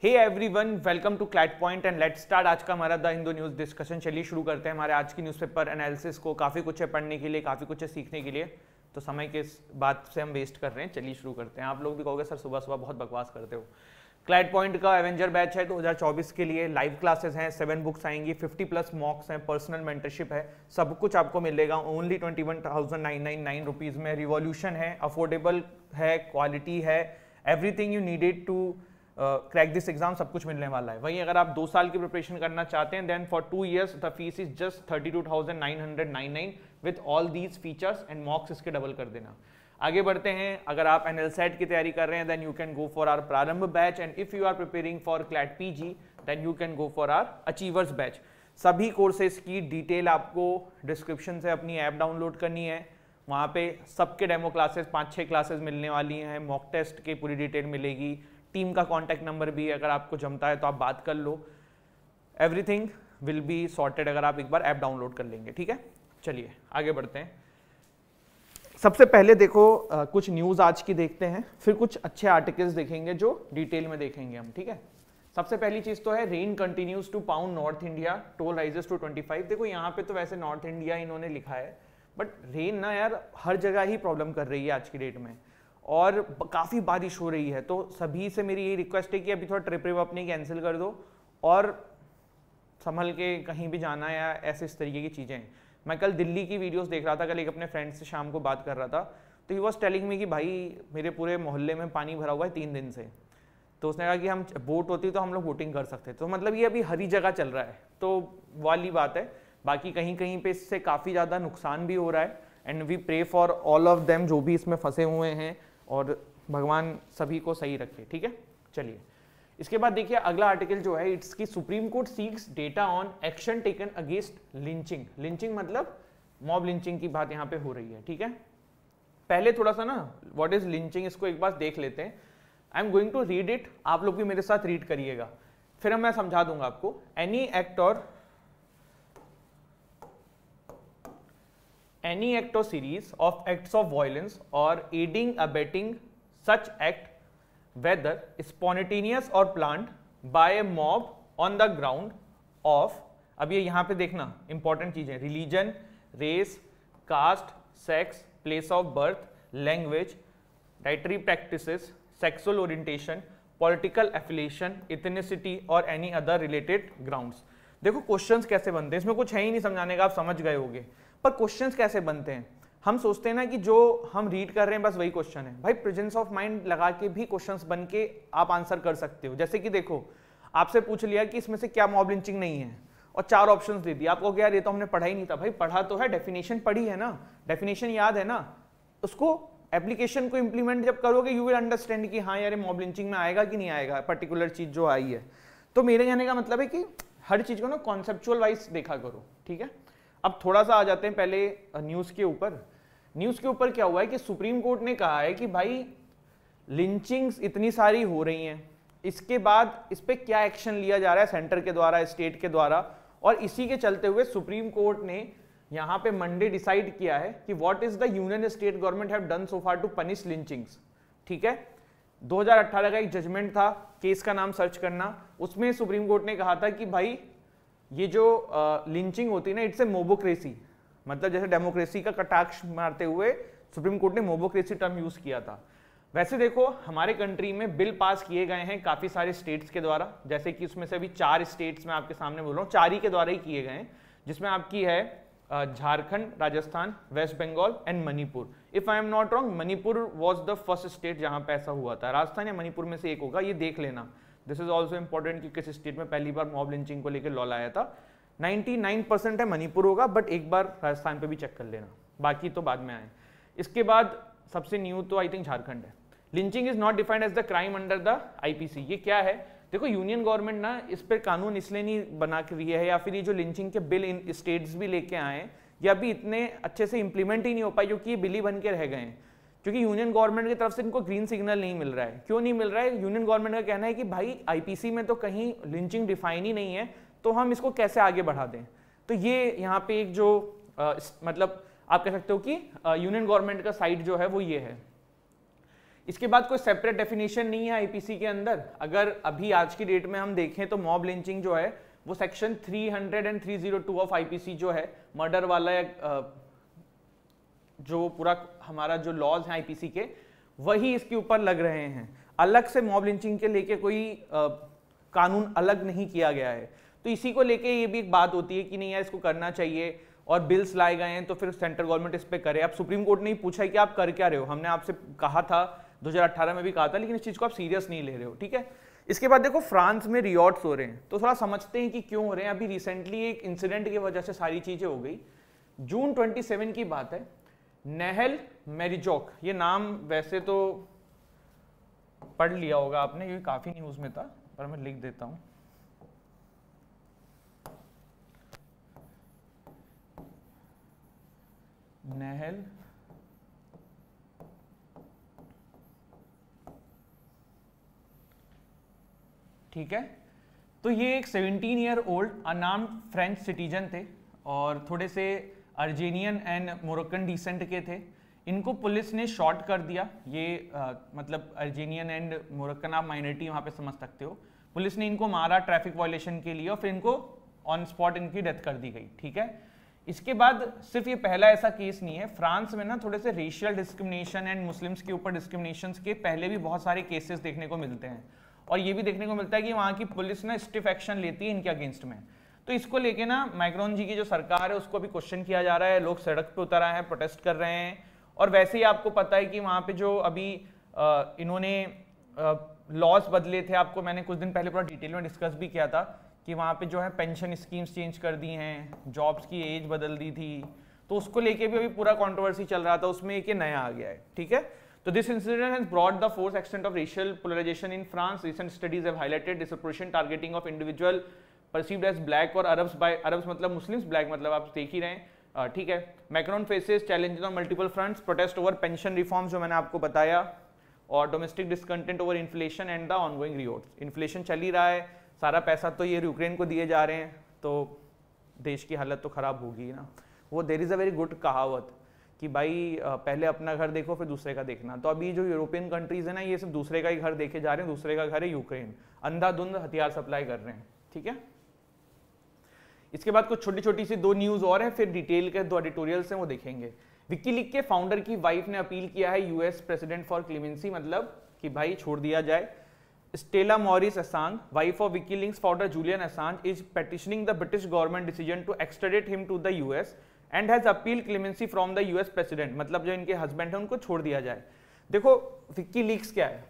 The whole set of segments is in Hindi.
Hey everyone, welcome to CLAT point and let's start. आज का हमारा द हिंदू न्यूज़ डिस्कशन। चलिए शुरू करते हैं हमारे आज की न्यूज़पेपर एनालिसिस को। काफ़ी कुछ है पढ़ने के लिए, काफ़ी कुछ है सीखने के लिए, तो समय के बात से हम वेस्ट कर रहे हैं। चलिए शुरू करते हैं। आप लोग भी कहोगे सर सुबह सुबह बहुत बकवास करते हो। क्लैट पॉइंट का एवेंजर बैच है 2024 के लिए। लाइव क्लासेस हैं, 7 बुक्स आएंगी, 50+ मॉक्स हैं, पर्सनल मेंटरशिप है, सब कुछ आपको मिलेगा ओनली 21,999 रुपीज़ में। रिवॉल्यूशन है, अफोर्डेबल है, क्वालिटी है, everything you needed to crack this exam, सब कुछ मिलने वाला है। वहीं अगर आप 2 साल की प्रिपरेशन करना चाहते हैं then for 2 years the fees is just 32,999 with all these features and mocks इसके डबल कर देना। आगे बढ़ते हैं। अगर आप एनएलसेट की तैयारी कर रहे हैं then you can go for our Prarambh batch, and if you are preparing for CLAT PG then you can go for our achievers batch. सभी कोर्सेज की डिटेल आपको डिस्क्रिप्शन से अपनी ऐप डाउनलोड करनी है। वहाँ पे सबके डेमो क्लासेस 5-6 क्लासेस मिलने वाली हैं, मॉक टेस्ट की पूरी डिटेल मिलेगी, टीम का कॉन्टैक्ट नंबर भी है, अगर आपको जमता है तो आप बात कर लो। एवरीथिंग विल बी सॉर्टेड अगर आप एक बार ऐप डाउनलोड कर लेंगे, ठीक है। चलिए आगे बढ़ते हैं। सबसे पहले देखो कुछ न्यूज़ आज की देखते हैं, फिर कुछ अच्छे आर्टिकल्स देखेंगे जो डिटेल में देखेंगे हम, ठीक है। सबसे पहली चीज़ तो है rain continues to pound north India, toll rises to 25। देखो यहाँ पे तो वैसे नॉर्थ इंडिया इन्होंने लिखा है, बट रेन ना यार हर जगह ही प्रॉब्लम कर रही है आज की डेट में, और काफ़ी बारिश हो रही है। तो सभी से मेरी यही रिक्वेस्ट है कि अभी थोड़ा ट्रिप अपनी कैंसिल कर दो और संभल के कहीं भी जाना है या ऐसे इस तरीके की चीज़ें। मैं कल दिल्ली की वीडियोस देख रहा था, कल एक अपने फ्रेंड से शाम को बात कर रहा था, तो ही वॉज टेलिंग मी कि भाई मेरे पूरे मोहल्ले में पानी भरा हुआ है 3 दिन से। तो उसने कहा कि हम बोट होती तो हम लोग बोटिंग कर सकते। तो मतलब ये अभी हर जगह चल रहा है, तो वाली बात है। बाकी कहीं कहीं पे इससे काफ़ी ज़्यादा नुकसान भी हो रहा है, and we pray for all of them जो भी इसमें फंसे हुए हैं, और भगवान सभी को सही रखे, ठीक है। चलिए इसके बाद देखिए अगला आर्टिकल जो है, इट्स की Supreme Court seeks data on action taken against lynching. Lynching मतलब मॉब लिंचिंग की बात यहाँ पे हो रही है, ठीक है। पहले थोड़ा सा ना व्हाट इज लिंचिंग इसको एक बार देख लेते हैं। I am going to read it, आप लोग भी मेरे साथ रीड करिएगा, फिर मैं समझा दूंगा आपको। Any act or series of acts of violence or aiding abetting such act, whether spontaneous or planned by a mob on the ground of, अब ये यहाँ पे देखना इंपॉर्टेंट चीजें, religion, race, caste, sex, place of birth, language, dietary practices, sexual orientation, political affiliation, ethnicity और एनी अदर रिलेटेड ग्राउंड्स। देखो क्वेश्चंस कैसे बनते हैं, इसमें कुछ है ही नहीं समझाने का, आप समझ गए होंगे, पर क्वेश्चंस कैसे बनते हैं। हम सोचते हैं ना कि जो हम रीड कर रहे हैं बस वही क्वेश्चन है। भाई प्रेजेंस ऑफ माइंड लगा के भी क्वेश्चंस बन के आप आंसर कर सकते हो। जैसे कि देखो आपसे पूछ लिया कि इसमें से क्या मॉब लिंचिंग नहीं है, और 4 ऑप्शंस दे दिए, आपको क्या यार ये तो हमने पढ़ा ही नहीं था। भाई पढ़ा तो है, डेफिनेशन पढ़ी है ना, डेफिनेशन याद है ना, उसको एप्लीकेशन को इंप्लीमेंट जब करोगे यू विल अंडरस्टैंड कि हाँ यार मॉब लिंचिंग में आएगा कि नहीं आएगा पर्टिकुलर चीज जो आई है। तो मेरे कहने का मतलब है कि हर चीज को ना कॉन्सेप्चुअल वाइज देखा करो, ठीक है। अब थोड़ा सा आ जाते हैं पहले न्यूज़ के ऊपर। न्यूज़ के ऊपर क्या हुआ है कि सुप्रीम कोर्ट ने कहा है कि भाई लिंचिंग्स इतनी सारी हो रही हैं, इसके बाद इस पर क्या एक्शन लिया जा रहा है सेंटर के द्वारा, स्टेट के द्वारा, और इसी के चलते हुए सुप्रीम कोर्ट ने यहाँ पे मंडे डिसाइड किया है कि what is the union state government have done so far to punish lynchings, ठीक है। 2018 का एक जजमेंट था, केस का नाम सर्च करना, उसमें सुप्रीम कोर्ट ने कहा था कि भाई ये जो लिंचिंग होती है ना, इट्स ए मोबोक्रेसी, मतलब जैसे डेमोक्रेसी का कटाक्ष मारते हुए सुप्रीम कोर्ट ने मोबोक्रेसी टर्म यूज किया था। वैसे देखो हमारे कंट्री में बिल पास किए गए हैं काफी सारे स्टेट्स के द्वारा, जैसे कि उसमें से अभी 4 स्टेट्स में आपके सामने बोल रहा हूँ, 4 ही के द्वारा ही किए गए हैं, जिसमें आपकी है Jharkhand, Rajasthan, West Bengal and Manipur. If I am not wrong Manipur was the first state जहां पे ऐसा हुआ था। राजस्थान या मणिपुर में से एक होगा, ये देख लेना। दिस इज ऑल्सो इंपॉर्टेंट कि किस स्टेट में पहली बार मॉब लिंचिंग को लेकर लॉ लाया था। 99% है मणिपुर होगा, बट एक बार राजस्थान पे भी चेक कर लेना, बाकी तो बाद में आए। इसके बाद सबसे न्यू तो आई थिंक झारखंड है। Lynching is not defined as the crime under the IPC. ये क्या है, देखो यूनियन गवर्नमेंट ना इस पर कानून इसलिए नहीं बना के रही है, या फिर ये जो लिंचिंग के बिल इन स्टेट्स भी लेके आए ये अभी इतने अच्छे से इंप्लीमेंट ही नहीं हो पाए, क्योंकि ये बिल ही बन के रह गए हैं, क्योंकि यूनियन गवर्नमेंट की तरफ से इनको ग्रीन सिग्नल नहीं मिल रहा है। क्यों नहीं मिल रहा है, यूनियन गवर्नमेंट का कहना है कि भाई आईपीसी में तो कहीं लिंचिंग डिफाइन ही नहीं है, तो हम इसको कैसे आगे बढ़ा दें। तो ये यहाँ पे एक जो मतलब आप कह सकते हो कि यूनियन गवर्नमेंट का साइड जो है वो ये है। इसके बाद कोई सेपरेट डेफिनेशन नहीं है आईपीसी के अंदर। अगर अभी आज की डेट में हम देखें तो मॉब लिंचिंग जो है वो सेक्शन 300 एंड 302 ऑफ आईपीसी जो है मर्डर वाला जो पूरा हमारा जो लॉज हैं आईपीसी के वही इसके ऊपर लग रहे हैं। अलग से मॉब लिंचिंग के लेके कोई कानून अलग नहीं किया गया है। तो इसी को लेके ये भी एक बात होती है कि नहीं यार इसको करना चाहिए और बिल्स लाए गए हैं तो फिर सेंट्रल गवर्नमेंट इस पे करे। अब सुप्रीम कोर्ट ने पूछा है कि आप कर क्या रहे हो, हमने आपसे कहा था 2018 में भी कहा था, लेकिन इस चीज को आप सीरियस नहीं ले रहे हो। ठीक है, इसके बाद देखो फ्रांस में रियॉट्स हो रहे हैं, तो थोड़ा समझते हैं कि क्यों हो रहे हैं। अभी रिसेंटली एक इंसिडेंट की वजह से सारी चीजें हो गई। जून 27 की बात है, नेहल मेरिजोक, ये नाम वैसे तो पढ़ लिया होगा आपने, ये काफी न्यूज में था, पर मैं लिख देता हूं। नेहल ठीक है, तो ये एक 17 year old unarmed French citizen थे और थोड़े से अर्जेनियन एंड मोरक्कन डिसेंट के थे। इनको पुलिस ने शॉट कर दिया। ये मतलब अर्जेनियन एंड मोरक्कन आप माइनॉरिटी वहाँ पे समझ सकते हो। पुलिस ने इनको मारा ट्रैफिक वायलेशन के लिए और फिर इनको ऑन स्पॉट इनकी डेथ कर दी गई। ठीक है, इसके बाद सिर्फ ये पहला ऐसा केस नहीं है। फ्रांस में ना थोड़े से रेशियल डिस्क्रिमिनेशन एंड मुस्लिम्स के ऊपर डिस्क्रिमिनेशन के पहले भी बहुत सारे केसेस देखने को मिलते हैं और ये भी देखने को मिलता है कि वहाँ की पुलिस ना स्टिफ एक्शन लेती है इनके अगेंस्ट में। तो इसको लेके ना मैक्रोन जी की जो सरकार है उसको भी क्वेश्चन किया जा रहा है, लोग सड़क पे उतर आए हैं, प्रोटेस्ट कर रहे हैं। और वैसे ही आपको पता है कि वहाँ पे जो अभी इन्होंने लॉज बदले थे, आपको मैंने कुछ दिन पहले पूरा डिटेल में डिस्कस भी किया था कि वहाँ पे जो है पेंशन स्कीम्स चेंज कर दी हैं, जॉब्स की एज बदल दी थी, तो उसको लेके भी अभी पूरा कंट्रोवर्सी चल रहा था, उसमें एक नया आ गया है। ठीक है, तो this incident has brought the force extent of racial polarization in France. Recent studies have highlighted disproportionate targeting of individual perceived as black or Arabs by Arabs मतलब Muslims, black मतलब आप देख ही रहे हैं। ठीक है, Macron faces challenges on multiple fronts, protest over pension reforms जो मैंने आपको बताया, और domestic discontent over inflation and the ongoing rewards. Inflation चल ही रहा है, सारा पैसा तो ये यूक्रेन को दिए जा रहे हैं, तो देश की हालत तो खराब होगी ना। वो there is a very good कहावत कि भाई पहले अपना घर देखो फिर दूसरे का देखना। तो अभी जो यूरोपियन कंट्रीज है ना, ये सिर्फ दूसरे का ही घर देखे जा रहे हैं। दूसरे का घर है यूक्रेन, अंधाधुंध हथियार सप्लाई कर रहे हैं। ठीक है, इसके बाद कुछ छोटी छोटी सी दो न्यूज और हैं, फिर डिटेल के दो एडिटोरियल्स हैं वो देखेंगे। विकीलीक के फाउंडर की वाइफ ने अपील किया है यूएस प्रेसिडेंट फॉर क्लेमेंसी, मतलब कि भाई छोड़ दिया जाए। Stella Morris Assange, wife of WikiLeaks founder Julian Assange, is petitioning the British government decision to extradite him to the US and has appeal clemency from the US president, मतलब जो इनके हस्बैंड है उनको छोड़ दिया जाए। देखो विकीलीक्स क्या है,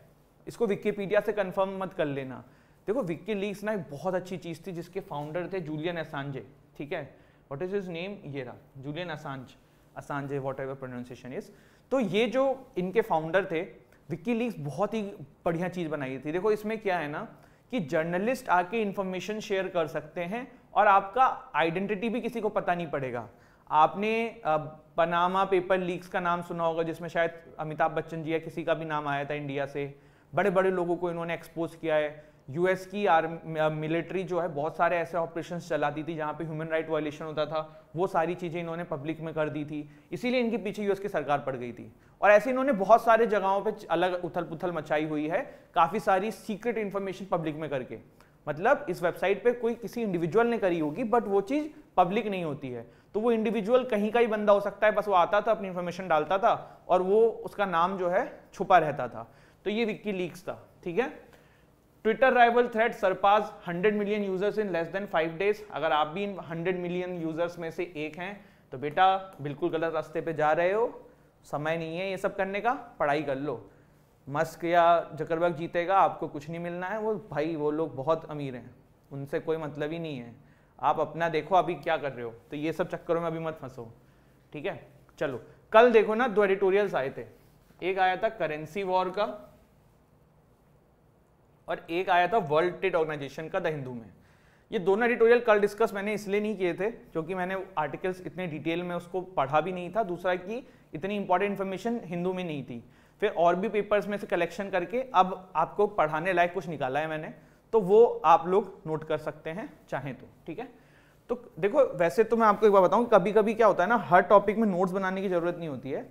इसको विकिपीडिया से कंफर्म मत कर लेना। देखो विकीलीक्स ना एक बहुत अच्छी चीज थी जिसके फाउंडर थे जूलियन असांजे। ठीक है, व्हाट इज हिज नेम, ये रहा जूलियन असांज, असांजे वॉट एवर प्रोनाउंसिएशन इज। तो ये जो इनके फाउंडर थे, विकीलीक्स बहुत ही बढ़िया चीज बनाई थी। देखो इसमें क्या है ना कि जर्नलिस्ट आके इंफॉर्मेशन शेयर कर सकते हैं और आपका आइडेंटिटी भी किसी को पता नहीं पड़ेगा। आपने पनामा पेपर लीक्स का नाम सुना होगा, जिसमें शायद अमिताभ बच्चन जी या किसी का भी नाम आया था इंडिया से। बड़े बड़े लोगों को इन्होंने एक्सपोज किया है। यूएस की मिलिट्री जो है बहुत सारे ऐसे ऑपरेशंस चलाती थी जहाँ पे ह्यूमन राइट वायलेशन होता था, वो सारी चीज़ें इन्होंने पब्लिक में कर दी थी, इसीलिए इनके पीछे यूएस की सरकार पड़ गई थी। और ऐसे इन्होंने बहुत सारे जगहों पे अलग उथल पुथल मचाई हुई है, काफ़ी सारी सीक्रेट इन्फॉर्मेशन पब्लिक में करके। मतलब इस वेबसाइट पे कोई किसी इंडिविजुअल ने करी होगी, बट वो चीज़ पब्लिक नहीं होती है। तो वो इंडिविजुअल कहीं का ही बंदा हो सकता है, बस वो आता था, अपनी इन्फॉर्मेशन डालता था और वो उसका नाम जो है छुपा रहता था। तो ये विकीलीक्स था। ठीक है, Twitter rival thread surpass 100 million users in less than 5 days. अगर आप भी इन 100 मिलियन यूजर्स में से एक हैं तो बेटा बिल्कुल गलत रास्ते पे जा रहे हो, समय नहीं है ये सब करने का, पढ़ाई कर लो। मस्क या जकरबर्ग जीतेगा, आपको कुछ नहीं मिलना है। वो भाई वो लोग बहुत अमीर हैं, उनसे कोई मतलब ही नहीं है। आप अपना देखो अभी क्या कर रहे हो, तो ये सब चक्करों में अभी मत फंसो। ठीक है, चलो कल देखो ना 2 एडिटोरियल्स आए थे, एक आया था करेंसी वॉर का और एक आया था वर्ल्ड ट्रेड ऑर्गेनाइजेशन का द हिंदू में। ये दोनों एडिटोरियल कल डिस्कस मैंने इसलिए नहीं किए थे क्योंकि मैंने आर्टिकल्स इतने डिटेल में उसको पढ़ा भी नहीं था, दूसरा कि इतनी इंपॉर्टेंट इन्फॉर्मेशन हिंदू में नहीं थी। फिर और भी पेपर्स में से कलेक्शन करके अब आपको पढ़ाने लायक कुछ निकाला है मैंने, तो वो आप लोग नोट कर सकते हैं चाहें तो। ठीक है, तो देखो वैसे तो मैं आपको एक बार बताऊं, कभी कभी क्या होता है ना, हर टॉपिक में नोट्स बनाने की जरूरत नहीं होती है।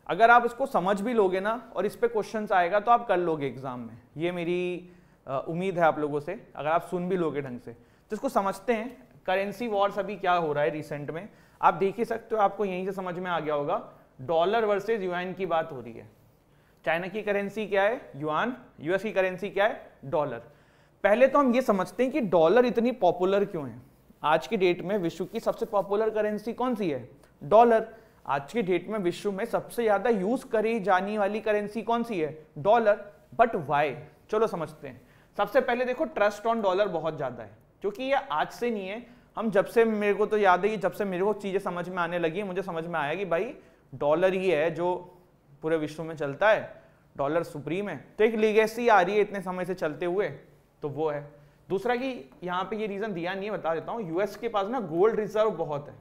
अगर आप इसको समझ भी लोगे ना और इस पे क्वेश्चंस आएगा तो आप कर लोगे एग्जाम में, ये मेरी उम्मीद है आप लोगों से, अगर आप सुन भी लोगे ढंग से। तो इसको समझते हैं, करेंसी वॉर्स अभी क्या हो रहा है रिसेंट में, आप देख ही सकते हो, आपको यहीं से समझ में आ गया होगा। डॉलर वर्सेज युआन की बात हो रही है। चाइना की करेंसी क्या है? युआन। यूएस की करेंसी क्या है? डॉलर। पहले तो हम ये समझते हैं कि डॉलर इतनी पॉपुलर क्यों है। आज की डेट में विश्व की सबसे पॉपुलर करेंसी कौन सी है? डॉलर। आज की डेट में विश्व में सबसे ज्यादा यूज करी जाने वाली करेंसी कौन सी है? डॉलर। But why? चलो समझते हैं। सबसे पहले देखो, ट्रस्ट ऑन डॉलर बहुत ज्यादा है, क्योंकि ये आज से नहीं है। हम जब से, मेरे को तो याद है कि जब से मेरे को चीजें समझ में आने लगी, मुझे समझ में आया कि भाई डॉलर ही है जो पूरे विश्व में चलता है, डॉलर सुप्रीम है। तो एक लीगेसी आ रही है इतने समय से चलते हुए, तो वो है। दूसरा कि यहां पे ये रीजन दिया नहीं है, बता देता हूं, यूएस के पास ना गोल्ड रिजर्व बहुत है।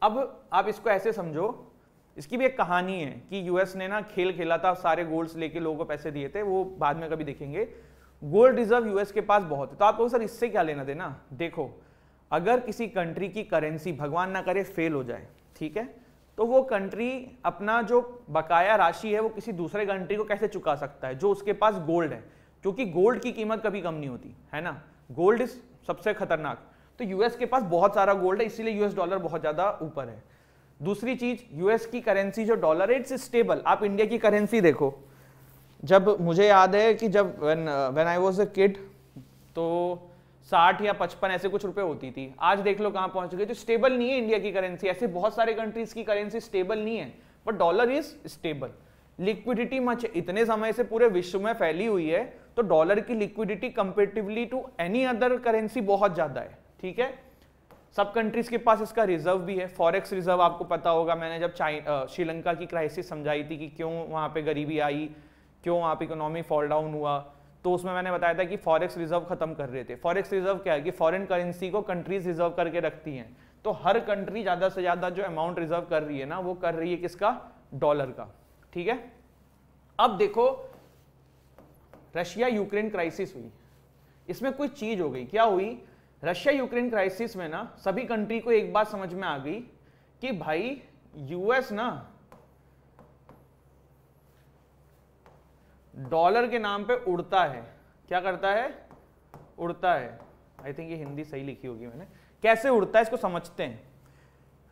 अब आप इसको ऐसे समझो, इसकी भी एक कहानी है कि यूएस ने ना खेल खेला था, सारे गोल्ड्स लेके लोगों को पैसे दिए थे, वो बाद में कभी देखेंगे। गोल्ड रिजर्व यूएस के पास बहुत है। तो आप लोग सर इससे क्या लेना देना? देखो, अगर किसी कंट्री की करेंसी भगवान ना करे फेल हो जाए, ठीक है, तो वो कंट्री अपना जो बकाया राशि है वो किसी दूसरे कंट्री को कैसे चुका सकता है जो उसके पास गोल्ड है, क्योंकि गोल्ड की कीमत कभी कम नहीं होती है ना, गोल्ड इज सबसे खतरनाक। तो यूएस के पास बहुत सारा गोल्ड है, इसीलिए यूएस डॉलर बहुत ज्यादा ऊपर है। दूसरी चीज, यूएस की करेंसी जो डॉलर है, इट्स स्टेबल। आप इंडिया की करेंसी देखो, जब मुझे याद है कि जब when I was a kid, तो 60 या 55 ऐसे कुछ रुपए होती थी। आज देख लो कहां पहुंच गई। तो स्टेबल नहीं है इंडिया की करेंसी, ऐसे बहुत सारे कंट्रीज की करेंसी स्टेबल नहीं है, but dollar is stable. Liquidity much इतने समय से पूरे विश्व में फैली हुई है, तो डॉलर की liquidity comparatively to any other currency बहुत ज्यादा है, ठीक है। सब कंट्रीज के पास इसका रिजर्व भी है, फॉरेक्स रिजर्व। आपको पता होगा, मैंने जब श्रीलंका की क्राइसिस समझाई थी कि क्यों वहां पे गरीबी आई, क्यों वहां पे इकोनॉमी फॉल डाउन हुआ, तो उसमें मैंने बताया था कि फॉरेक्स रिजर्व खत्म कर रहे थे। फॉरेक्स रिजर्व क्या है कि फॉरेन करेंसी को कंट्रीज रिजर्व करके रखती हैं, तो हर कंट्री ज्यादा से ज्यादा जो अमाउंट रिजर्व कर रही है ना, वो कर रही है किसका? डॉलर का, ठीक है। अब देखो, रशिया यूक्रेन क्राइसिस हुई, इसमें कोई चीज हो गई। क्या हुई? रशिया यूक्रेन क्राइसिस में ना सभी कंट्री को एक बात समझ में आ गई कि भाई यूएस ना डॉलर के नाम पे उड़ता है। क्या करता है? उड़ता है। आई थिंक ये हिंदी सही लिखी होगी मैंने। कैसे उड़ता है इसको समझते हैं।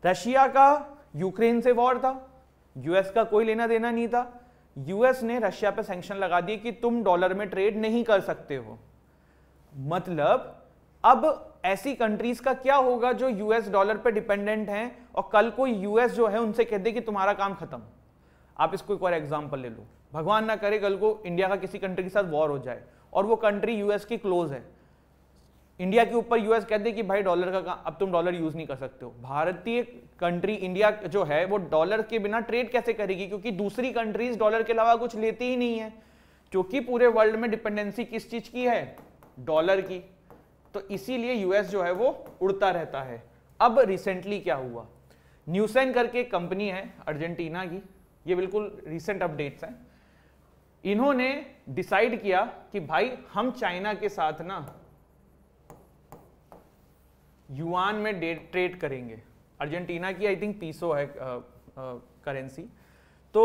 रशिया का यूक्रेन से वॉर था, यूएस का कोई लेना देना नहीं था। यूएस ने रशिया पे सैंक्शन लगा दिए कि तुम डॉलर में ट्रेड नहीं कर सकते हो। मतलब अब ऐसी कंट्रीज का क्या होगा जो यूएस डॉलर पे डिपेंडेंट हैं, और कल को यूएस जो है उनसे कह दे कि तुम्हारा काम खत्म। आप इसको एक और एग्जांपल ले लो, भगवान ना करे कल को इंडिया का किसी कंट्री के साथ वॉर हो जाए और वो कंट्री यूएस की क्लोज है, इंडिया के ऊपर यूएस कहते कि भाई डॉलर का अब तुम डॉलर यूज नहीं कर सकते हो। भारतीय कंट्री इंडिया जो है वो डॉलर के बिना ट्रेड कैसे करेगी? क्योंकि दूसरी कंट्रीज डॉलर के अलावा कुछ लेती ही नहीं है, क्योंकि पूरे वर्ल्ड में डिपेंडेंसी किस चीज की है? डॉलर की। तो इसीलिए यूएस जो है वो उड़ता रहता है। अब रिसेंटली क्या हुआ, न्यूसेन करके कंपनी है अर्जेंटीना की, ये बिल्कुल रिसेंट अपडेट्स हैं, इन्होंने डिसाइड किया कि भाई हम चाइना के साथ ना युआन में ट्रेड करेंगे। अर्जेंटीना की आई थिंक पीसो है करेंसी। तो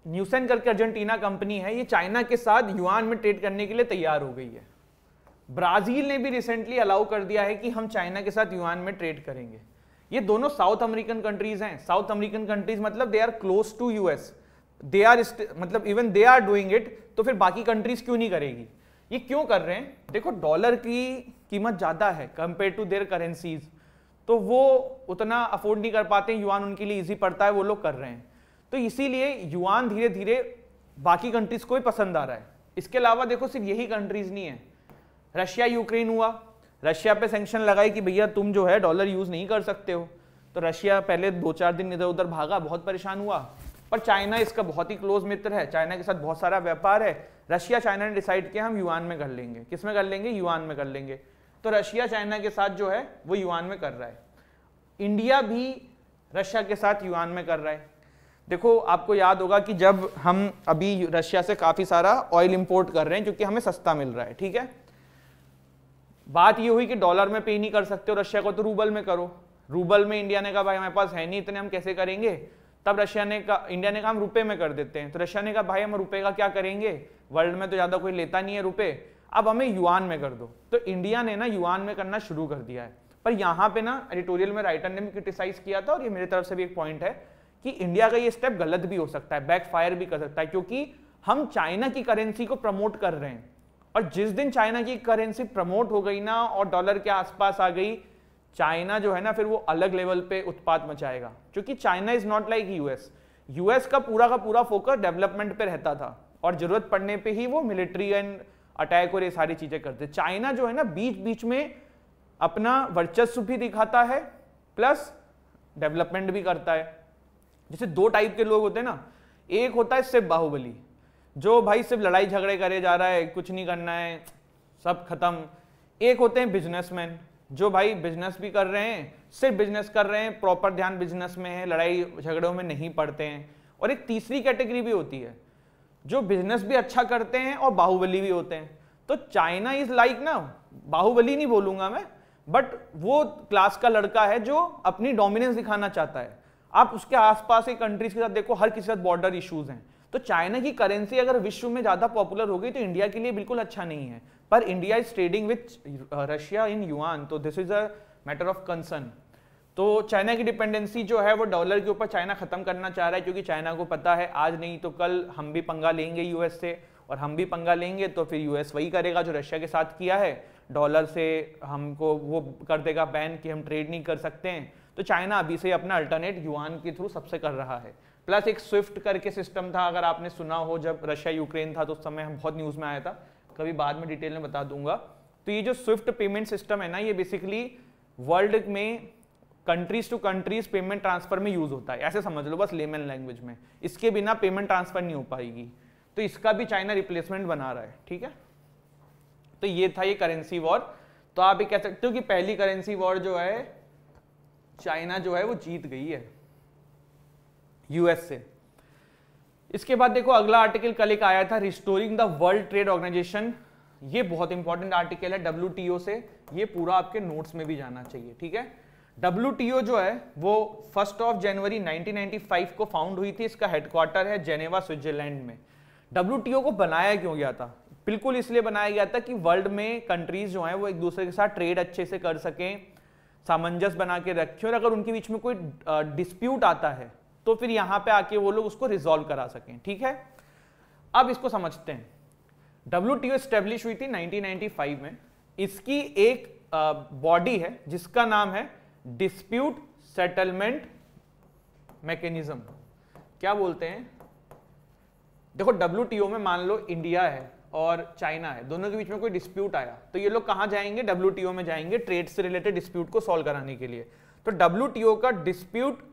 न्यूसेन करके अर्जेंटीना कंपनी है, ये चाइना के साथ युआन में ट्रेड करने के लिए तैयार हो गई है। ब्राजील ने भी रिसेंटली अलाउ कर दिया है कि हम चाइना के साथ युआन में ट्रेड करेंगे। ये दोनों साउथ अमेरिकन कंट्रीज हैं। साउथ अमेरिकन कंट्रीज मतलब they are close to US, they are मतलब even they are doing it, तो फिर बाकी कंट्रीज क्यों नहीं करेगी? ये क्यों कर रहे हैं? देखो, डॉलर की कीमत ज्यादा है कंपेयर टू देयर करेंसीज, तो वो उतना अफोर्ड नहीं कर पाते, युआन उनके लिए इजी पड़ता है, वो लोग कर रहे हैं। तो इसीलिए युआन धीरे धीरे बाकी कंट्रीज को ही पसंद आ रहा है। इसके अलावा देखो, सिर्फ यही कंट्रीज नहीं है, रशिया यूक्रेन हुआ, रशिया पे सैंक्शन लगाई कि भैया तुम जो है डॉलर यूज नहीं कर सकते हो, तो रशिया पहले 2-4 दिन इधर उधर भागा, बहुत परेशान हुआ। पर चाइना इसका बहुत ही क्लोज मित्र है, चाइना के साथ बहुत सारा व्यापार है। रशिया चाइना ने डिसाइड किया हम युआन में कर लेंगे। किस में कर लेंगे? युआन में कर लेंगे। तो रशिया चाइना के साथ जो है वो युआन में कर रहा है। इंडिया भी रशिया के साथ युआन में कर रहा है। देखो, आपको याद होगा कि जब हम अभी रशिया से काफी सारा ऑयल इंपोर्ट कर रहे हैं क्योंकि हमें सस्ता मिल रहा है, ठीक है। बात ये हुई कि डॉलर में पे नहीं कर सकते हो रशिया को, तो रूबल में करो। रूबल में इंडिया ने कहा भाई हमारे पास है नहीं इतने, हम कैसे करेंगे? तब इंडिया ने कहा हम रुपए में कर देते हैं, तो रशिया ने कहा भाई हम रुपए का क्या करेंगे, वर्ल्ड में तो ज्यादा कोई लेता नहीं है रुपए, अब हमें युआन में कर दो। तो इंडिया ने ना युआन में करना शुरू कर दिया है। पर यहाँ पे ना एडिटोरियल में राइटर ने भी क्रिटिसाइज किया था, और ये मेरी तरफ से भी एक पॉइंट है कि इंडिया का ये स्टेप गलत भी हो सकता है, बैकफायर भी कर सकता है, क्योंकि हम चाइना की करेंसी को प्रमोट कर रहे हैं, और जिस दिन चाइना की करेंसी प्रमोट हो गई ना और डॉलर के आसपास आ गई, चाइना जो है ना फिर वो अलग लेवल पे उत्पात मचाएगा, क्योंकि China is not like US का पूरा फोकस डेवलपमेंट पे रहता था, और जरूरत पड़ने पे ही वो मिलिट्री एंड अटैक और ये सारी चीजें करते। चाइना जो है ना बीच बीच में अपना वर्चस्व भी दिखाता है प्लस डेवलपमेंट भी करता है। जैसे दो टाइप के लोग होते हैं ना, एक होता है सिर्फ बाहुबली, जो भाई सिर्फ लड़ाई झगड़े करे जा रहा है, कुछ नहीं करना है, सब खत्म। एक होते हैं बिजनेसमैन, जो भाई बिजनेस भी कर रहे हैं, सिर्फ बिजनेस कर रहे हैं, प्रॉपर ध्यान बिजनेस में है, लड़ाई झगड़ों में नहीं पड़ते हैं। और एक तीसरी कैटेगरी भी होती है, जो बिजनेस भी अच्छा करते हैं और बाहुबली भी होते हैं। तो चाइना इज लाइक ना, बाहुबली नहीं बोलूंगा मैं, बट वो क्लास का लड़का है जो अपनी डोमिनेंस दिखाना चाहता है। आप उसके आसपास के कंट्रीज के साथ देखो, हर किसी के साथ बॉर्डर इश्यूज हैं। तो चाइना की करेंसी अगर विश्व में ज्यादा पॉपुलर हो गई तो इंडिया के लिए बिल्कुल अच्छा नहीं है, पर India is trading with Russia in yuan, तो this is a matter of concern. तो चाइना की डिपेंडेंसी जो है वो डॉलर के ऊपर चाइना खत्म करना चाह रहा है, क्योंकि चाइना को पता है आज नहीं तो कल हम भी पंगा लेंगे यूएस से, और हम भी पंगा लेंगे तो फिर यूएस वही करेगा जो रशिया के साथ किया है, डॉलर से हमको वो कर देगा बैन कि हम ट्रेड नहीं कर सकते हैं। तो चाइना अभी से अपना अल्टरनेट युआन के थ्रू सबसे कर रहा है। प्लस एक स्विफ्ट करके सिस्टम था, अगर आपने सुना हो, जब रशिया यूक्रेन था तो उस समय हम बहुत न्यूज में आया था, कभी बाद में डिटेल में बता दूंगा। तो ये जो स्विफ्ट पेमेंट सिस्टम है ना, ये बेसिकली वर्ल्ड में countries to countries payment transfer में यूज होता है, ऐसे समझ लो बस लेमन लैंग्वेज में। इसके बिना पेमेंट ट्रांसफर नहीं हो पाएगी, तो इसका भी चाइना रिप्लेसमेंट बना रहा है। ठीक है, तो ये था ये करेंसी वॉर। तो आप ये कह सकते हो कि पहली करेंसी वॉर जो है चाइना जो है वो जीत गई है यूएस से। इसके बाद देखो अगला आर्टिकल कल एक आया था, restoring the World Trade Organization. ये बहुत इंपॉर्टेंट आर्टिकल है डब्ल्यूटीओ से, ये पूरा आपके नोट्स में भी जाना चाहिए। ठीक है, डब्ल्यूटीओ जो है वो 1 जनवरी 1995 को फाउंड हुई थी, इसका हेडक्वार्टर है जेनेवा स्विट्जरलैंड में। डब्ल्यूटीओ को बनाया क्यों गया था? बिल्कुल इसलिए बनाया गया था कि वर्ल्ड में कंट्रीज जो हैं वो एक दूसरे के साथ ट्रेड अच्छे से कर सकें, सामंजस्य बना के रखें, और अगर उनके बीच में कोई डिस्प्यूट आता है तो फिर यहां पे आके वो लोग उसको रिजॉल्व करा सकें। ठीक है, अब इसको समझते हैं। डब्ल्यूटीओ एस्टेब्लिश हुई थी 1995 में। इसकी एक बॉडी है जिसका नाम है डिस्प्यूट सेटलमेंट मैकेनिज्म। क्या बोलते हैं? देखो डब्ल्यूटीओ में मान लो इंडिया है और चाइना है, दोनों के बीच में कोई डिस्प्यूट आया तो ये लोग कहां जाएंगे? डब्ल्यूटीओ में जाएंगे ट्रेड से रिलेटेड डिस्प्यूट को सॉल्व कराने के लिए। तो डब्ल्यूटीओ का डिस्प्यूट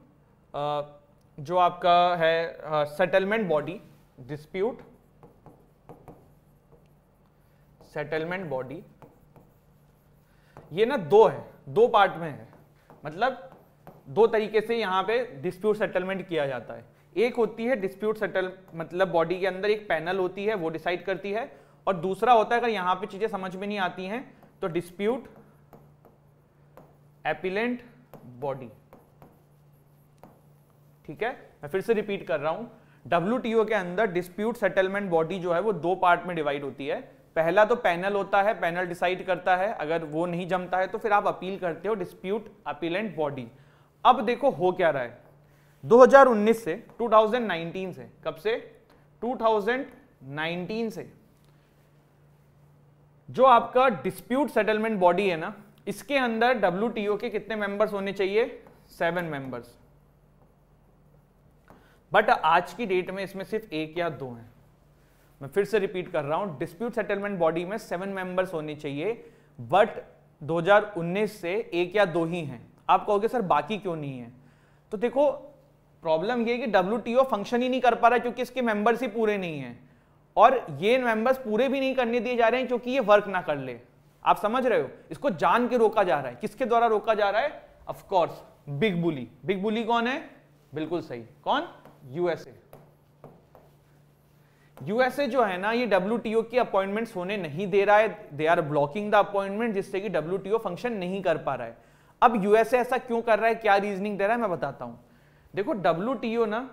जो आपका है settlement body, dispute settlement body, ये ना दो पार्ट में है, मतलब दो तरीके से यहां पे डिस्प्यूट सेटलमेंट किया जाता है। एक होती है डिस्प्यूट सेटल, मतलब बॉडी के अंदर एक पैनल होती है वो डिसाइड करती है, और दूसरा होता है अगर यहां पे चीजें समझ में नहीं आती हैं तो डिस्प्यूट एपिलेंट बॉडी। ठीक है, मैं फिर से रिपीट कर रहा हूं, डब्ल्यूटीओ के अंदर डिस्प्यूट सेटलमेंट बॉडी जो है वो दो पार्ट में डिवाइड होती है। पहला तो पैनल होता है, पैनल डिसाइड करता है, अगर वो नहीं जमता है तो फिर आप अपील करते हो, डिस्प्यूट अपीलेंट बॉडी। अब देखो हो क्या रहा है 2019 से 2019 से, कब से? 2019 से जो आपका डिस्प्यूट सेटलमेंट बॉडी है ना, इसके अंदर डब्ल्यूटीओ के कितने मेंबर्स होने चाहिए? 7 मेंबर्स। बट आज की डेट में इसमें सिर्फ 1 या 2 हैं। मैं फिर से रिपीट कर रहा हूं, डिस्प्यूट सेटलमेंट बॉडी में 7 मेंबर्स होने चाहिए, बट 2019 से 1 या 2 ही हैं। आप कहोगे सर बाकी क्यों नहीं है? तो देखो प्रॉब्लम ये है कि डब्ल्यूटीओ फंक्शन ही नहीं कर पा रहा क्योंकि इसके मेंबर्स ही पूरे नहीं हैं, और ये मेंबर्स पूरे भी नहीं करने दिए जा रहे हैं क्योंकि ये वर्क ना कर ले। आप समझ रहे हो, इसको जान के रोका जा रहा है। किसके द्वारा रोका जा रहा है? Of course big bully. Big bully कौन है? बिल्कुल सही, कौन? यूएसए। यूएसए जो है ना, ये डब्ल्यूटीओ की अपॉइंटमेंट्स होने नहीं दे रहा है, they are blocking the appointment, जिससे कि डब्ल्यूटीओ फंक्शन नहीं कर पा रहा है। अब यूएसए ऐसा क्यों कर रहा है, क्या रीजनिंग दे रहा है, मैं बताता हूं। देखो WTO ना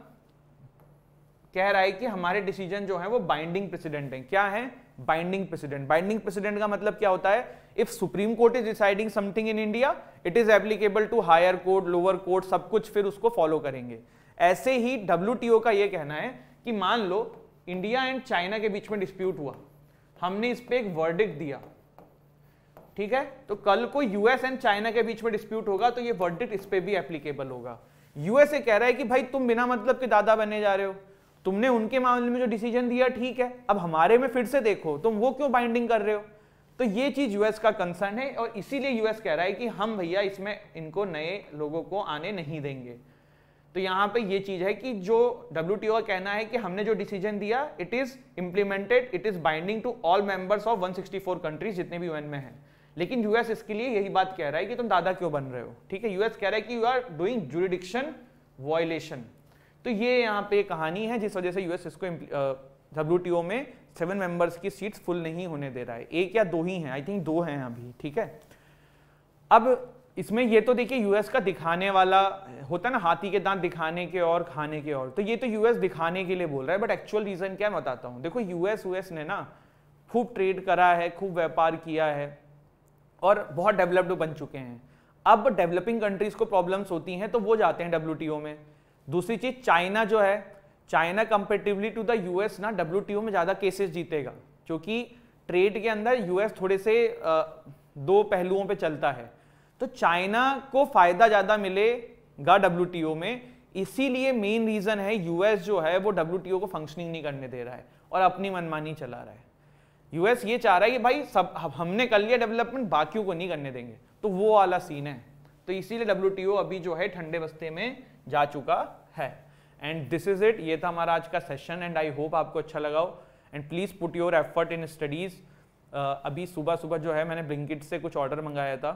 कह रहा है कि हमारे डिसीजन जो है वो बाइंडिंग प्रेसिडेंट हैं। क्या है? Binding president. बाइंडिंग प्रेसिडेंट का मतलब क्या होता है? If Supreme Court is deciding something in India, it is applicable to higher court, lower court, सब कुछ फिर उसको फॉलो करेंगे। ऐसे ही WTO का ये कहना है कि मान लो इंडिया एंड चाइना के बीच में डिस्प्यूट हुआ, हमने इस पे एक वर्डिक्ट दिया, ठीक है, तो कल को यूएस एंड चाइना के बीच में डिस्प्यूट होगा तो ये वर्डिक्ट इस पे भी एप्लीकेबल होगा। यूएसए कह रहा है कि भाई तुम बिना मतलब के दादा बनने जा रहे हो, तुमने उनके मामले में जो डिसीजन दिया ठीक है, अब हमारे में फिर से देखो, तुम वो क्यों बाइंडिंग कर रहे हो। तो ये चीज यूएस का कंसर्न है और इसीलिए यूएस कह रहा है कि हम भैया इसमें इनको नए लोगों को आने नहीं देंगे। तो यहाँ पे ये चीज है कि जो WTO का कहना है कि हमने जो डिसीजन दिया it is implemented, it is binding to all members of 164 countries जितने भी यूएन में हैं। लेकिन यूएस इसके लिए यही बात कह रहा है कि तुम दादा क्यों बन रहे हो, ठीक है। यूएस कह रहा है कि you are doing jurisdiction violation. तो ये यहाँ पे कहानी है जिस वजह से यूएस इसको WTO में 7 मेंबर्स की सीट्स फुल नहीं होने दे रहा है। 1 या 2 ही हैं, आई थिंक 2 हैं अभी, ठीक है। अब इसमें ये तो देखिए यूएस का दिखाने वाला होता है ना, हाथी के दांत दिखाने के और खाने के और, तो ये तो यूएस दिखाने के लिए बोल रहा है, बट एक्चुअल रीजन क्या है बताता हूँ। देखो यूएस ने ना खूब ट्रेड करा है, खूब व्यापार किया है और बहुत डेवलप्ड बन चुके हैं। अब डेवलपिंग कंट्रीज को प्रॉब्लम्स होती हैं तो वो जाते हैं WTO में। दूसरी चीज चाइना जो है, China comparatively to the US ना WTO में ज्यादा केसेस जीतेगा, क्योंकि ट्रेड के अंदर यूएस थोड़े से 2 पहलुओं पे चलता है, तो चाइना को फायदा ज्यादा मिलेगा WTO में। इसीलिए मेन रीजन है यूएस जो है वो WTO को फंक्शनिंग नहीं करने दे रहा है और अपनी मनमानी चला रहा है। यूएस ये चाह रहा है कि भाई सब हमने कर लिया डेवलपमेंट, बाकियों को नहीं करने देंगे, तो वो वाला सीन है। तो इसीलिए WTO अभी जो है ठंडे बस्ते में जा चुका है। एंड दिस इज इट, ये था हमारा आज का सेशन एंड आई होप आपको अच्छा लगा हो। And please put your effort in studies. अभी सुबह सुबह जो है मैंने ब्लिंकिट से कुछ ऑर्डर मंगाया था,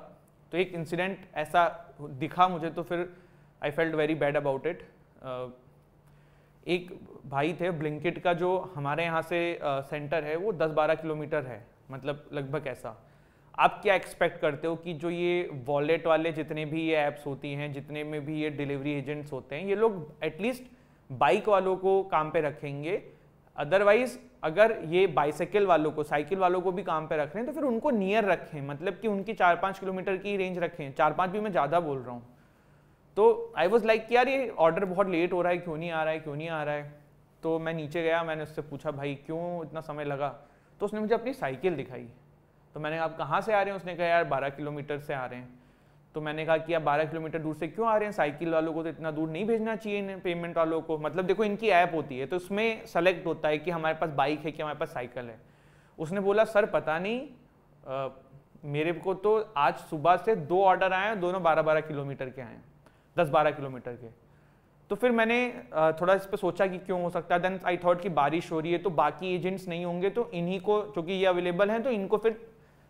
तो एक इंसिडेंट ऐसा दिखा मुझे तो फिर I felt very bad about it. एक भाई थे, ब्लिंकिट का जो हमारे यहाँ से सेंटर है वो 10-12 किलोमीटर है, मतलब लगभग ऐसा। आप क्या एक्सपेक्ट करते हो कि जो ये वॉलेट वाले जितने भी ये ऐप्स होती हैं, जितने में भी ये डिलीवरी एजेंट्स होते हैं, ये लोग एटलीस्ट बाइक वालों को काम पे रखेंगे। अदरवाइज अगर ये बाइसाइकिल वालों को, साइकिल वालों को भी काम पे रख रहे हैं तो फिर उनको नियर रखें, मतलब कि उनकी 4-5 किलोमीटर की रेंज रखें। 4-5 भी मैं ज़्यादा बोल रहा हूँ। तो आई वॉज लाइक कि यार ये ऑर्डर बहुत लेट हो रहा है, क्यों नहीं आ रहा है, क्यों नहीं आ रहा है। तो मैं नीचे गया, मैंने उससे पूछा भाई क्यों इतना समय लगा, तो उसने मुझे अपनी साइकिल दिखाई। तो मैंने कहा आप कहाँ से आ रहे हैं, उसने कहा यार 12 किलोमीटर से आ रहे हैं। तो मैंने कहा कि आप 12 किलोमीटर दूर से क्यों आ रहे हैं, साइकिल वालों को तो इतना दूर नहीं भेजना चाहिए इन्हें, पेमेंट वालों को। मतलब देखो इनकी ऐप होती है तो उसमें सेलेक्ट होता है कि हमारे पास बाइक है कि हमारे पास साइकिल है। उसने बोला सर पता नहीं, मेरे को तो आज सुबह से 2 ऑर्डर आए हैं, दोनों 12-12 किलोमीटर के आए हैं, 10-12 किलोमीटर के। तो फिर मैंने थोड़ा इस पर सोचा कि क्यों हो सकता है। देन आई थॉट कि बारिश हो रही है तो बाकी एजेंट्स नहीं होंगे, तो इन्हीं को, चूंकि ये अवेलेबल हैं तो इनको फिर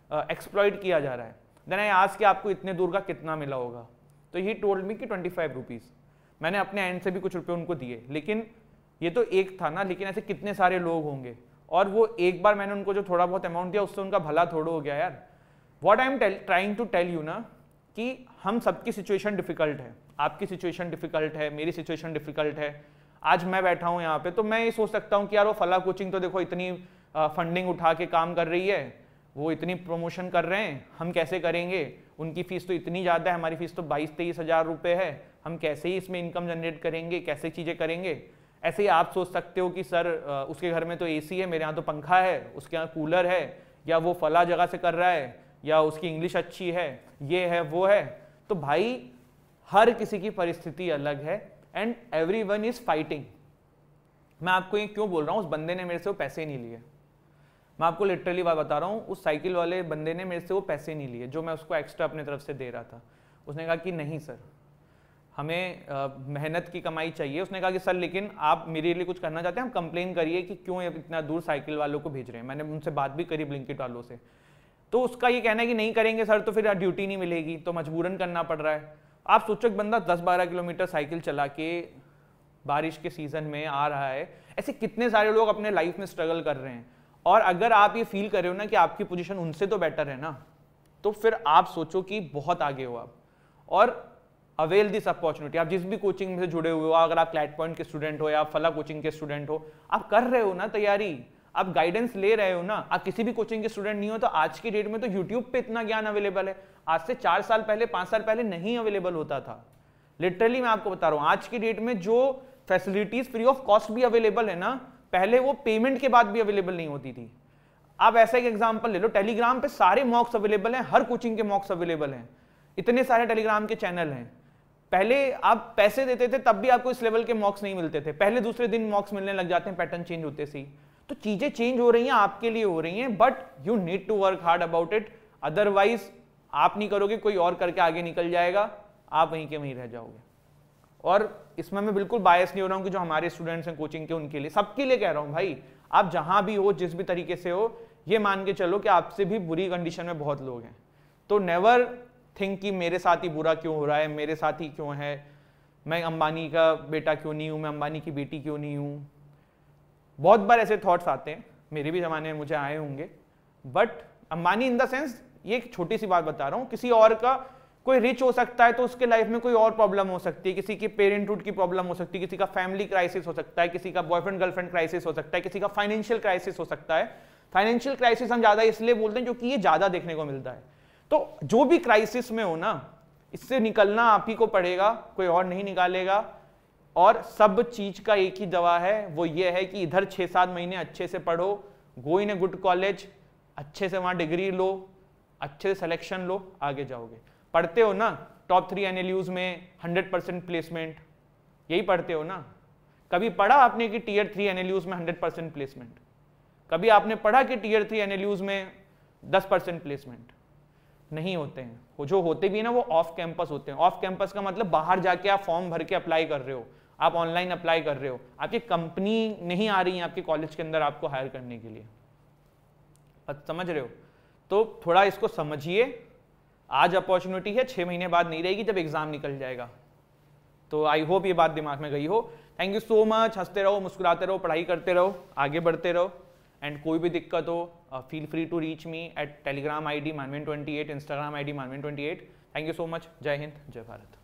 एक्सप्लॉइट किया जा रहा है। देन आई आज कि आपको इतने दूर का कितना मिला होगा, तो ही टोल्ड मी कि 25 रुपीज़। मैंने अपने एंड से भी कुछ रुपए उनको दिए, लेकिन ये तो एक था ना, लेकिन ऐसे कितने सारे लोग होंगे, और वो एक बार मैंने उनको जो थोड़ा बहुत अमाउंट दिया उससे उनका भला थोड़ा हो गया यार। What I am trying to tell you ना कि हम सबकी सिचुएशन डिफिकल्ट है, आपकी सिचुएशन डिफिकल्ट है, मेरी सिचुएशन डिफिकल्ट है। आज मैं बैठा हूँ यहाँ पे तो मैं ये सोच सकता हूँ कि यार वो फला कोचिंग तो देखो इतनी फंडिंग उठा के काम कर रही है, वो इतनी प्रमोशन कर रहे हैं, हम कैसे करेंगे, उनकी फीस तो इतनी ज़्यादा है, हमारी फीस तो 22-23 हज़ार रुपये है, हम कैसे ही इसमें इनकम जनरेट करेंगे, कैसे चीज़ें करेंगे। ऐसे ही आप सोच सकते हो कि सर उसके घर में तो AC है, मेरे यहाँ तो पंखा है, उसके यहाँ कूलर है, या वो फला जगह से कर रहा है, या उसकी इंग्लिश अच्छी है, ये है वो है। तो भाई हर किसी की परिस्थिति अलग है एंड एवरीवन इज फाइटिंग। मैं आपको ये क्यों बोल रहा हूँ, उस बंदे ने मेरे से वो पैसे नहीं लिए, मैं आपको लिटरली बात बता रहा हूँ, उस साइकिल वाले बंदे ने मेरे से वो पैसे नहीं लिए जो मैं उसको एक्स्ट्रा अपने तरफ से दे रहा था। उसने कहा कि नहीं सर, हमें मेहनत की कमाई चाहिए। उसने कहा कि सर लेकिन आप मेरे लिए कुछ करना चाहते हैं, हम कंप्लेन करिए कि क्यों इतना दूर साइकिल वालों को भेज रहे हैं। मैंने उनसे बात भी करी ब्लिंकिट वालों से, तो उसका ये कहना है कि नहीं करेंगे सर तो फिर ड्यूटी नहीं मिलेगी, तो मजबूरन करना पड़ रहा है। आप सोचो एक बंदा 10-12 किलोमीटर साइकिल चला के बारिश के सीजन में आ रहा है, ऐसे कितने सारे लोग अपने लाइफ में स्ट्रगल कर रहे हैं। और अगर आप ये फील कर रहे हो ना कि आपकी पोजीशन उनसे तो बेटर है ना, तो फिर आप सोचो कि बहुत आगे हो आप। और अवेल दिस अपॉर्चुनिटी। आप जिस भी कोचिंग में से जुड़े हुए हो, अगर आप क्लैट पॉइंट के स्टूडेंट हो या फला कोचिंग के स्टूडेंट हो, आप कर रहे हो ना तैयारी, आप गाइडेंस ले रहे हो ना। आप किसी भी कोचिंग के स्टूडेंट नहीं हो तो आज की डेट में तो यूट्यूब पे इतना ज्ञान अवेलेबल है, आज से 4 साल पहले 5 साल पहले नहीं अवेलेबल होता था। लिटरली मैं आपको बता रहा हूं, आज की डेट में जो फैसिलिटीज फ्री ऑफ कॉस्ट भी अवेलेबल है ना, पहले वो पेमेंट के बाद भी अवेलेबल नहीं होती थी। आप ऐसा एक एग्जांपल ले लो, टेलीग्राम पे सारे मॉक्स अवेलेबल हैं, हर कोचिंग के मॉक्स अवेलेबल हैं, इतने सारे टेलीग्राम के चैनल हैं। पहले आप पैसे देते थे तब भी आपको इस लेवल के मॉक्स नहीं मिलते थे, पहले दूसरे दिन मॉक्स मिलने लग जाते हैं पैटर्न चेंज होते सी। तो चीजें चेंज हो रही हैं, आपके लिए हो रही हैं, but you need to work hard about it. Otherwise आप नहीं करोगे, कोई और करके आगे निकल जाएगा, आप वहीं के वहीं रह जाओगे। और इसमें मैं बिल्कुल बायस नहीं हो रहा हूं कि जो हमारे स्टूडेंट्स हैं कोचिंग के, उनके लिए, सबके लिए कह रहा हूं भाई। आप जहां भी हो, जिस भी तरीके से हो, ये मान के चलो कि आपसे भी बुरी कंडीशन में बहुत लोग हैं। तो नेवर थिंक कि मेरे साथ ही बुरा क्यों हो रहा है, मेरे साथ ही क्यों है, मैं अंबानी का बेटा क्यों नहीं हूं, मैं अंबानी की बेटी क्यों नहीं हूं। बहुत बार ऐसे थॉट्स आते हैं, मेरे भी जमाने में मुझे आए होंगे। But Ambani in the sense, ये एक छोटी सी बात बता रहा हूं, किसी और का, कोई रिच हो सकता है तो उसके लाइफ में कोई और प्रॉब्लम हो सकती है, किसी की पेरेंटहुड की प्रॉब्लम हो सकती है, किसी का फैमिली क्राइसिस हो सकता है, किसी का बॉयफ्रेंड गर्लफ्रेंड क्राइसिस हो सकता है, किसी का फाइनेंशियल क्राइसिस हो सकता है। फाइनेंशियल क्राइसिस हम ज्यादा इसलिए बोलते हैं क्योंकि ये ज्यादा देखने को मिलता है। तो जो भी क्राइसिस में हो ना, इससे निकलना आप ही को पड़ेगा, कोई और नहीं निकालेगा। और सब चीज का एक ही दवा है, वो ये है कि इधर 6-7 महीने अच्छे से पढ़ो, गो इन ए गुड कॉलेज, अच्छे से वहां डिग्री लो, अच्छे से सिलेक्शन लो, आगे जाओगे। पढ़ते हो ना टॉप 3 NLUs में 100% प्लेसमेंट, यही पढ़ते हो ना। कभी पढ़ा आपने कि टियर 3 NLUs में 100% प्लेसमेंट? कभी आपने पढ़ा कि टियर 3 NLUs में 10% प्लेसमेंट? नहीं होते हैं। वो जो होते भी है ना, वो ऑफ कैंपस होते हैं। ऑफ कैंपस का मतलब बाहर जाके आप फॉर्म भर के अप्लाई कर रहे हो, आप ऑनलाइन अप्लाई कर रहे हो, आपकी कंपनी नहीं आ रही है आपके कॉलेज के अंदर आपको हायर करने के लिए। समझ रहे हो? तो थोड़ा इसको समझिए। आज अपॉर्चुनिटी है, 6 महीने बाद नहीं रहेगी जब एग्जाम निकल जाएगा। तो आई होप ये बात दिमाग में गई हो। Thank you so much. हंसते रहो, मुस्कुराते रहो, पढ़ाई करते रहो, आगे बढ़ते रहो। एंड कोई भी दिक्कत हो, feel free to reach me at Telegram ID manvin28, Instagram ID manvin28। Thank you so much. Jai Hind, जय भारत।